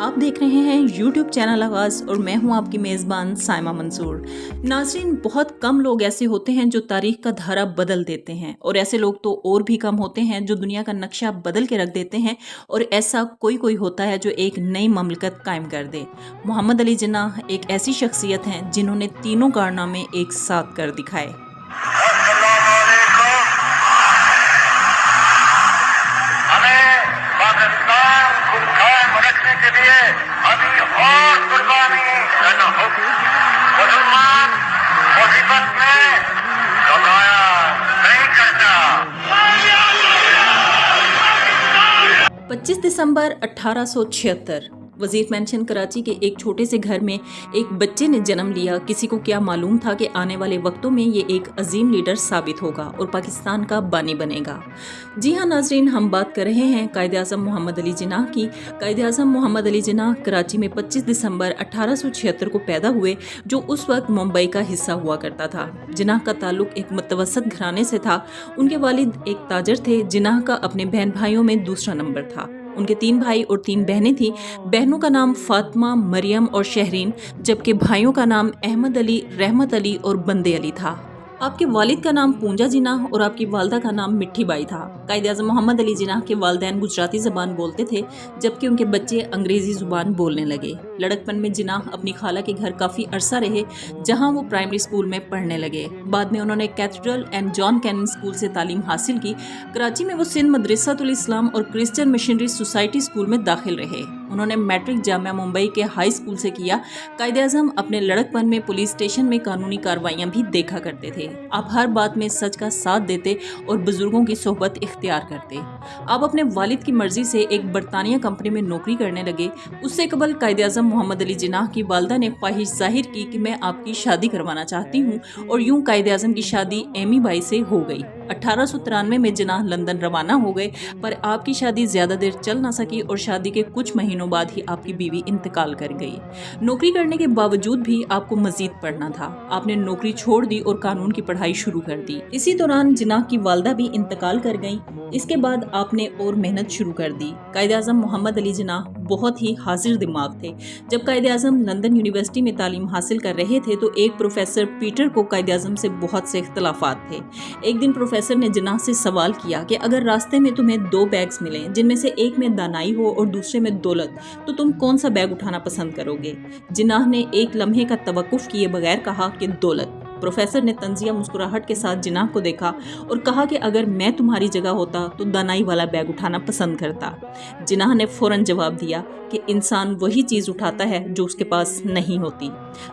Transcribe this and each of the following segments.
आप देख रहे हैं YouTube चैनल आगाज़ और मैं हूं आपकी मेज़बान साइमा मंसूर। नाज़रीन, बहुत कम लोग ऐसे होते हैं जो तारीख़ का धारा बदल देते हैं और ऐसे लोग तो और भी कम होते हैं जो दुनिया का नक्शा बदल के रख देते हैं और ऐसा कोई होता है जो एक नई ममलकत कायम कर दे। मोहम्मद अली जिन्नाह एक ऐसी शख्सियत हैं जिन्होंने तीनों कारनामे एक साथ कर दिखाए। पच्चीस दिसंबर 1876 वजीर मेंशन कराची के एक छोटे से घर में एक बच्चे ने जन्म लिया। किसी को क्या मालूम था कि आने वाले वक्तों में ये एक अजीम लीडर साबित होगा और पाकिस्तान का बानी बनेगा। जी हाँ नाजरीन, हम बात कर रहे हैं कायद-ए-आज़म मोहम्मद अली जिन्नाह की। कायद-ए-आज़म मोहम्मद अली जिन्नाह कराची में 25 दिसंबर 1876 को पैदा हुए, जो उस वक्त मुंबई का हिस्सा हुआ करता था। जिन्नाह का ताल्लुक एक मुतवसत घराने से था। उनके वालिद एक ताजर थे। जिन्नाह का अपने बहन भाइयों में दूसरा नंबर था। उनके 3 भाई और 3 बहनें थीं। बहनों का नाम फातिमा, मरियम और शहरीन, जबकि भाइयों का नाम अहमद अली, रहमत अली और बंदे अली था। आपके वालिद का नाम पूंजा जिन्नाह और आपकी वालदा का नाम मिट्ठी बाई था। कायद-ए-आज़म मोहम्मद अली जिन्नाह के वालिदैन गुजराती ज़बान बोलते थे, जबकि उनके बच्चे अंग्रेज़ी ज़ुबान बोलने लगे। लड़कपन में जिन्नाह अपनी खाला के घर काफ़ी अरसा रहे, जहां वो प्राइमरी स्कूल में पढ़ने लगे। बाद में उन्होंने Cathedral and John Connon School से तालीम हासिल की। कराची में वो सिंध मदरसातुल इस्लाम और क्रिश्चियन मिशनरी सोसाइटी स्कूल में दाखिल रहे। उन्होंने मैट्रिक जामिया मुंबई के हाई स्कूल से किया। कायद-ए-आज़म अपने लड़कपन में पुलिस स्टेशन में कानूनी कार्रवाइयां भी देखा करते थे। आप हर बात में सच का साथ देते और बुजुर्गों की सोहबत इख्तियार करते। आप अपने वालिद की मर्जी से एक बरतानिया कंपनी में नौकरी करने लगे। उससे कबल कायद-ए-आज़म मोहम्मद अली जिन्नाह की वालदा ने ख्वाहिश जाहिर की कि मैं आपकी शादी करवाना चाहती हूँ, और यूं कायद-ए-आज़म की शादी एमी बाई से हो गई। 1893 में जिन्नाह लंदन रवाना हो गए, पर आपकी शादी ज्यादा देर चल ना सकी और शादी के कुछ महीनों बाद ही आपकी बीवी इंतकाल कर गई। नौकरी करने के बावजूद भी आपको मजीद पढ़ना था। आपने नौकरी छोड़ दी और कानून की पढ़ाई शुरू कर दी। इसी दौरान जिन्नाह की वालदा भी इंतकाल कर गईं। इसके बाद आपने और मेहनत शुरू कर दी। कायद-ए-आज़म मोहम्मद अली जिन्नाह बहुत ही हाजिर दिमाग थे। जब कायद-ए-आज़म लंदन यूनिवर्सिटी में तालीम हासिल कर रहे थे तो एक प्रोफेसर पीटर को कायद-ए-आज़म से बहुत से इख्तलाफात थे। एक दिन प्रोफेसर ने जिन्नाह से सवाल किया कि अगर रास्ते में तुम्हें 2 बैग्स मिलें, जिनमें से एक में दानाई हो और दूसरे में दौलत, तो तुम कौन सा बैग उठाना पसंद करोगे? जिन्नाह ने एक लम्हे का तवक्कुफ किए बगैर कहा कि दौलत। प्रोफेसर ने तंजिया मुस्कुराहट के साथ जिन्नाह को देखा और कहा कि अगर मैं तुम्हारी जगह होता तो दानाई वाला बैग उठाना पसंद करता। जिन्नाह ने फौरन जवाब दिया कि इंसान वही चीज़ उठाता है जो उसके पास नहीं होती।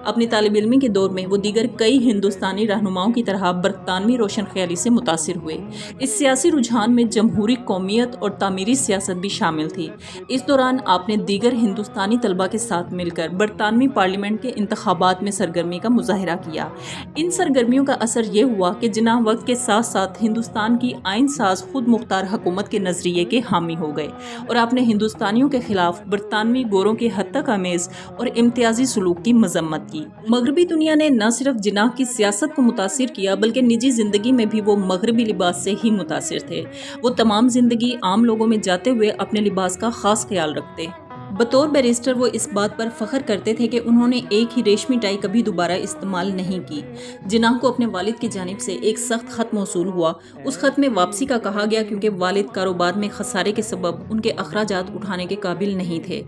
अपनी तालिब इल्मी के दौर में वो दीगर कई हिंदुस्तानी रहनुमाओं की तरह बरतानवी रोशन ख्याली से मुतासिर हुए। इस सियासी रुझान में जमहूरी कौमियत और तामीरी सियासत भी शामिल थी। इस दौरान आपने दीगर हिंदुस्तानी तलबा के साथ मिलकर बरतानवी पार्लियामेंट के इंतखाबात में सरगर्मी का मुजाहरा किया। इन सरगर्मियों का असर ये हुआ कि जिन्नाह वक्त के साथ साथ हिंदुस्तान की आइन साज खुद मुख्तार हुकूमत के नजरिए के हामी हो गए और आपने हिंदुस्तानियों के खिलाफ बरतानवी गोरों के हद तक आमेज और इम्तियाजी सलूक की मजम्मत की। मगरबी दुनिया ने न सिर्फ जिन्नाह की सियासत को मुतासिर किया, बल्कि निजी जिंदगी में भी वो मगरबी लिबास से ही मुतासिर थे। वो तमाम जिंदगी आम लोगों में जाते हुए अपने लिबास का खास ख्याल रखते। बतौर बैरिस्टर वो इस बात पर फख्र करते थे कि उन्होंने एक ही रेशमी टाई कभी दोबारा इस्तेमाल नहीं की। जिन्नाह को अपने वालिद की जानिब से एक सख्त खत मौसूल हुआ। उस खत में वापसी का कहा गया क्योंकि वालिद कारोबार में खसारे के सबब उनके अखराजात उठाने के काबिल नहीं थे।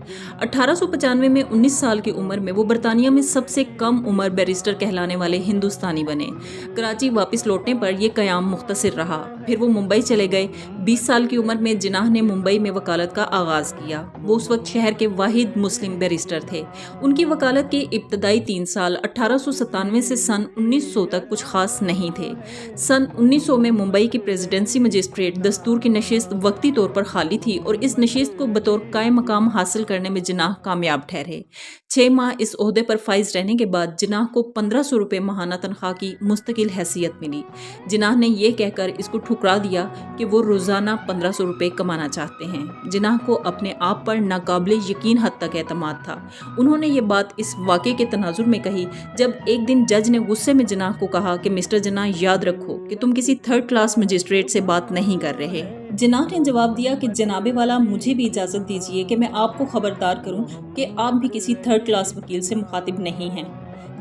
1895 में 19 साल की उम्र में वो बरतानिया में सबसे कम उम्र बैरिस्टर कहलाने वाले हिंदुस्तानी बने। कराची वापस लौटने पर यह क़याम मुख्तसर रहा। फिर वो मुंबई चले गए। 20 साल की उम्र में जिन्नाह ने मुंबई में वकालत का आगाज़ किया। वो उस वक्त शहर के वाहिद मुस्लिम बैरिस्टर थे। उनकी वकालत के इब्तदाई 3 साल 1897 से सन 1900 तक कुछ खास नहीं थे। सन 1900 में मुंबई की प्रेसिडेंसी मजिस्ट्रेट दस्तूर की नशिस्त वक्ती तौर पर खाली थी और इस नशिस्त को बतौर कायम मकाम हासिल करने में जिन्नाह कामयाब ठहरे। 6 माह इस ओहदे पर फाइज रहने के बाद जिन्नाह को 1500 रुपये माहाना तनख्वाह की मुस्तकिल हैसियत मिली। जिन्नाह ने यह कहकर इसको ठुकरा दिया कि वो रोज़ाना 1500 रुपये कमाना चाहते हैं। जिन्नाह को अपने आप पर नाकाबिले यकीन हद तक एतमाद था। उन्होंने ये बात इस वाक़े के तनाजुर में कही जब एक दिन जज ने गुस्से में जिन्नाह को कहा कि मिस्टर जिन्नाह, याद रखो कि तुम किसी 3rd क्लास मजिस्ट्रेट से बात नहीं कर रहे। जिन्नाह ने जवाब दिया कि जनाबे वाला, मुझे भी इजाज़त दीजिए कि मैं आपको खबरदार करूं कि आप भी किसी थर्ड क्लास वकील से मुखातिब नहीं हैं।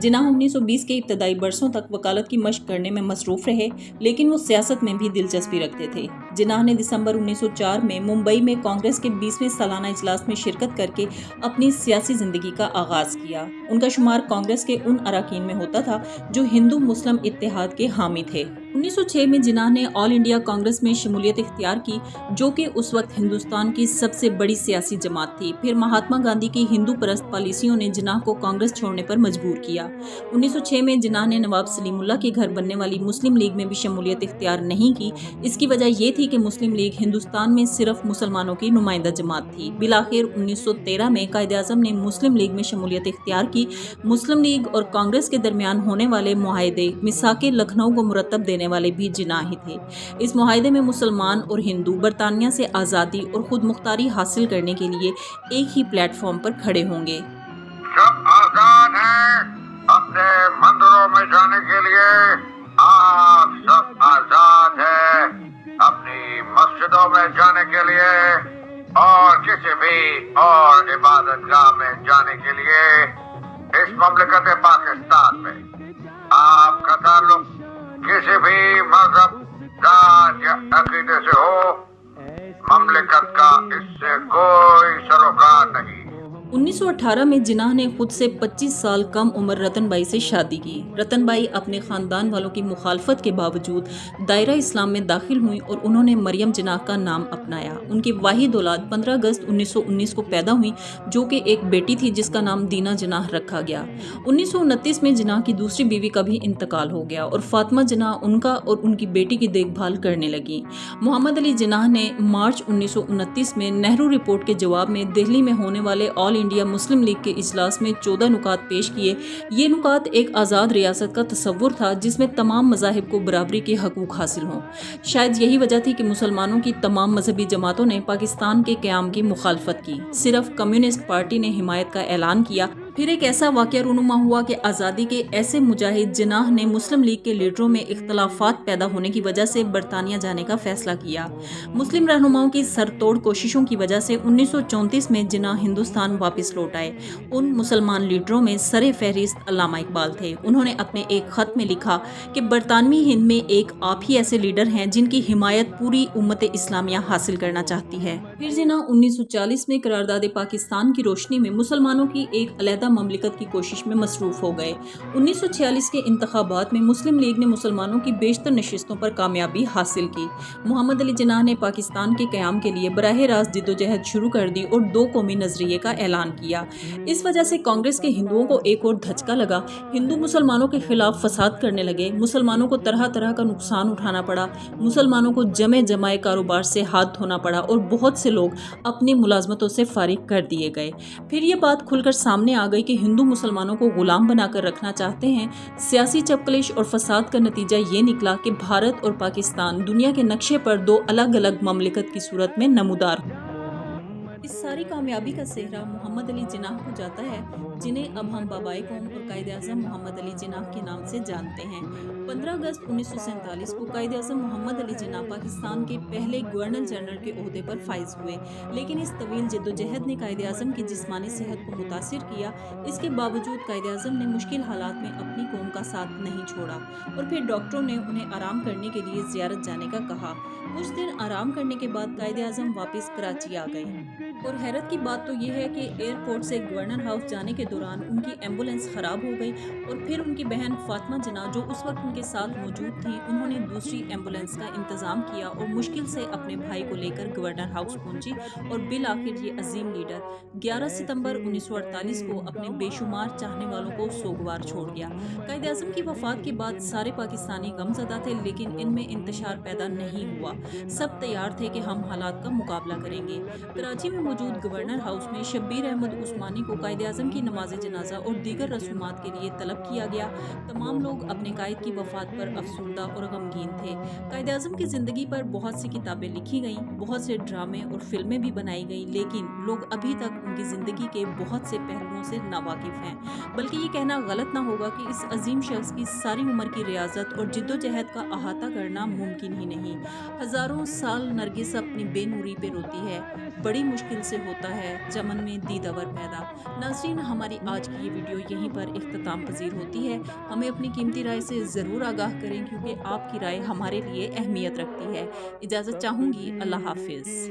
जिन्नाह 1920 के इब्तदाई बरसों तक वकालत की मशक करने में मसरूफ़ रहे, लेकिन वो सियासत में भी दिलचस्पी रखते थे। जिन्नाह ने दिसंबर 1904 में मुंबई में कांग्रेस के 20वें सालाना इजलास में शिरकत करके अपनी सियासी ज़िंदगी का आगाज़ किया। उनका शुमार कांग्रेस के उन अरकान में होता था जो हिंदू मुस्लिम इत्तेहाद के हामी थे। 1906 में जिन्नाह ने ऑल इंडिया कांग्रेस में शमूलियत इख्तियार की, जो कि उस वक्त हिंदुस्तान की सबसे बड़ी सियासी जमात थी। फिर महात्मा गांधी की हिंदू परस्त पॉलिसियों ने जिन्नाह को कांग्रेस छोड़ने पर मजबूर किया। 1906 में जिन्नाह ने नवाब सलीमुल्लाह के घर बनने वाली मुस्लिम लीग में भी शमूलियत इख्तियार नहीं की। इसकी वजह यह थी कि मुस्लिम लीग हिंदुस्तान में सिर्फ मुसलमानों की नुमाइंदा जमात थी। बिलाखिर 1913 में कायदे-आज़म ने मुस्लिम लीग में शमूलियत इख्तियार की। मुस्लिम लीग और कांग्रेस के दरमियान होने वाले मुआहदे मिसाके लखनऊ को मुरतब देने वाले भी जिन्नाह ही थे। इस मुआहदे में मुसलमान और हिंदू बरतानिया से आज़ादी और खुद मुख्तारी हासिल करने के लिए एक ही प्लेटफॉर्म पर खड़े होंगे। सब आजाद हैं अपने मंदिरों में जाने के लिए, आप सब आजाद हैं अपनी मस्जिदों में जाने के लिए और किसी भी और इबादतगाह में जाने के लिए। इस ममलकत पाकिस्तान में आपका ताल्लुक किसी भी मजहब, जात या अकीदे से हो, ममलकत का इससे कोई सरोकार नहीं। 1918 में जिन्नाह ने खुद से 25 साल कम उम्र रतन बाई से शादी की। रतन बाई अपने ख़ानदान वालों की मुखालफत के बावजूद दायरा इस्लाम में दाखिल हुई और उन्होंने मरियम जिन्नाह का नाम अपनाया। उनकी वाहिद औलाद 15 अगस्त 1919 को पैदा हुई, जो कि एक बेटी थी जिसका नाम दीना जिन्नाह रखा गया। 1929 में जिन्नाह की दूसरी बीवी का भी इंतकाल हो गया और फातिमा जिन्नाह उनका और उनकी बेटी की देखभाल करने लगी। मोहम्मद अली जिन्नाह ने मार्च 1929 में नेहरू रिपोर्ट के जवाब में दिल्ली में होने वाले ऑल इंडिया मुस्लिम लीग के इजलास में 14 नुकात पेश किए। ये नुकात एक आज़ाद रियासत का तस्वुर था जिसमें तमाम मज़ाहिब को बराबरी के हकूक़ हासिल हों। शायद यही वजह थी कि मुसलमानों की तमाम मजहबी जमातों ने पाकिस्तान के क़याम की मुखालफत की। सिर्फ कम्युनिस्ट पार्टी ने हिमायत का ऐलान किया। फिर एक ऐसा वाक़या रूनुमा हुआ कि आज़ादी के ऐसे मुजाहिद जिन्नाह ने मुस्लिम लीग के लीडरों में इख्तलाफात पैदा होने की वजह से बरतानिया जाने का फैसला किया। मुस्लिम रहनुमाओं की सरतोड़ कोशिशों की वजह से 1934 में जिन्नाह हिंदुस्तान वापस लौट आए। उन मुसलमान लीडरों में सरे फहरिस्त अल्लामा इकबाल थे। उन्होंने अपने एक ख़त में लिखा कि बरतानवी हिंद में एक आप ही ऐसे लीडर हैं जिनकी हिमायत पूरी उम्मत इस्लामिया हासिल करना चाहती है। फिर जिन्नाह 1940 में करारदाद पाकिस्तान की रोशनी में मुसलमानों की एक अलग ममलिकत की कोशिश में मसरूफ हो गए। 1946 के इंतखाबात में मुस्लिम लीग ने मुसलमानों की बेशतर नशिस्तों पर कामयाबी हासिल की। मोहम्मद अली जिन्नाह ने पाकिस्तान के क़याम के लिए बराह रास्त जिद्दोजहद शुरू कर दी और 2 कौमी नजरिए का ऐलान किया। इस वजह से कांग्रेस के हिंदुओं को एक और धचका लगा। हिंदू मुसलमानों के खिलाफ फसाद करने लगे। मुसलमानों को तरह तरह का नुकसान उठाना पड़ा। मुसलमानों को जमाए कारोबार से हाथ धोना पड़ा और बहुत से लोग अपनी मुलाजमतों से फारिग कर दिए गए। फिर ये बात खुलकर सामने आ गई कि हिंदू मुसलमानों को गुलाम बनाकर रखना चाहते हैं। सियासी चपकलिश और फसाद का नतीजा ये निकला कि भारत और पाकिस्तान दुनिया के नक्शे पर 2 अलग अलग ममलिकत की सूरत में नमूदार। इस सारी कामयाबी का सेहरा मोहम्मद अली जिन्नाह को जाता है, जिन्हें अब हम बाबाए कौम और कायदे-आज़म मोहम्मद अली जिन्नाह के नाम से जानते हैं। 15 अगस्त 1947 को कायदे-आज़म मोहम्मद अली जिन्नाह पाकिस्तान के पहले गवर्नर जनरल के ओहदे पर फाइज हुए, लेकिन इस तवील जद्दोजहद ने कायदे-आज़म की जिस्मानी सेहत को मुतासिर किया। इसके बावजूद कायदे-आज़म ने मुश्किल हालात में अपनी कौम का साथ नहीं छोड़ा और फिर डॉक्टरों ने उन्हें आराम करने के लिए ज़ियारत जाने का कहा। कुछ दिन आराम करने के बाद कायदे-आज़म वापस कराची आ गए और हैरत की बात तो ये है कि एयरपोर्ट से गवर्नर हाउस जाने के दौरान उनकी एम्बुलेंस ख़राब हो गई और फिर उनकी बहन फातिमा जिन्नाह, जो उस वक्त उनके साथ मौजूद थी, उन्होंने दूसरी एम्बुलेंस का इंतज़ाम किया और मुश्किल से अपने भाई को लेकर गवर्नर हाउस पहुंची और बिल आखिर ये अजीम लीडर 11 सितंबर 1948 को अपने बेशुमार चाहने वालों को सोगवार छोड़ गया। कायदे-आज़म की वफ़ात के बाद सारे पाकिस्तानी गमज़दा थे, लेकिन इनमें इंतशार पैदा नहीं हुआ। सब तैयार थे कि हम हालात का मुकाबला करेंगे। कराची में موجود گورنر ہاؤس میں شبیر احمد عثمانی کو قائد اعظم کی نماز جنازہ اور دیگر رسومات کے لیے طلب کیا گیا۔ تمام لوگ اپنے قائد کی وفات پر افسردہ اور غمگین تھے۔ قائد اعظم کی زندگی پر بہت سی کتابیں لکھی گئیں، بہت سے ڈرامے اور فلمیں بھی بنائی گئیں، لیکن لوگ ابھی تک ان کی زندگی کے بہت سے پہلوؤں سے ناواقف ہیں۔ بلکہ یہ کہنا غلط نہ ہوگا کہ اس عظیم شخص کی ساری عمر کی ریاضت اور جدوجہد کا احاطہ کرنا ممکن ہی نہیں۔ ہزاروں سال نرگس اپنی بے نوری پہ روتی ہے، بڑی مشکل سے ہوتا ہے چمن میں دیدور پیدا۔ ناظرین، ہماری آج کی یہ ویڈیو یہیں پر اختتام پذیر ہوتی ہے۔ ہمیں اپنی قیمتی رائے سے ضرور آگاہ کریں کیونکہ آپ کی رائے ہمارے لیے اہمیت رکھتی ہے۔ اجازت چاہوں گی، اللہ حافظ۔